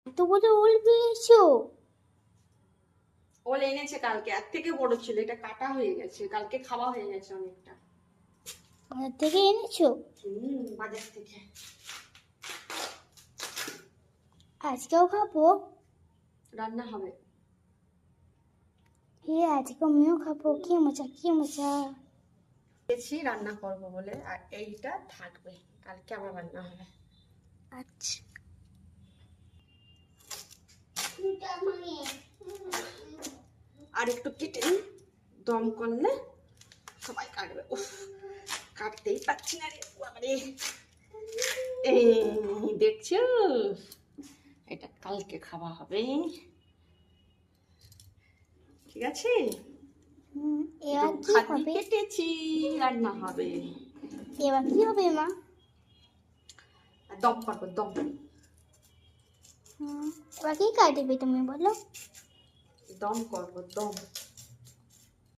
এত বড় ওল পেয়েছো? ওল এনেছে কালকে, এর থেকে বড় ছিল, এটা কাটা হয়ে গেছে, কালকে খাওয়া হয়ে গেছে অনেকটা। বাজার থেকে এনেছো? বাজার থেকে। আজকেও খাবো? রান্না হবে। আজকে আমিও খাবো। কি মজা কি মজা। বেশি রান্না করব বলে, আর এইটা থাকবে, কালকে আবার রান্না হবে। আচ্ছা, আর একটু কেটে নিই, দম করলে সবাই কাটবে। উফ, কাটতেই পাচ্ছি না রে বাবারে। এই দেখছো, এটা কালকে খাওয়া হবে, ঠিক আছে? এবার কি খাদি হবে? কেটেছি, রান্না হবে। এবার কি হবে মা? দম করবো, দম। এবার কি কাটবে তুমি বলো? দম করবো, দম।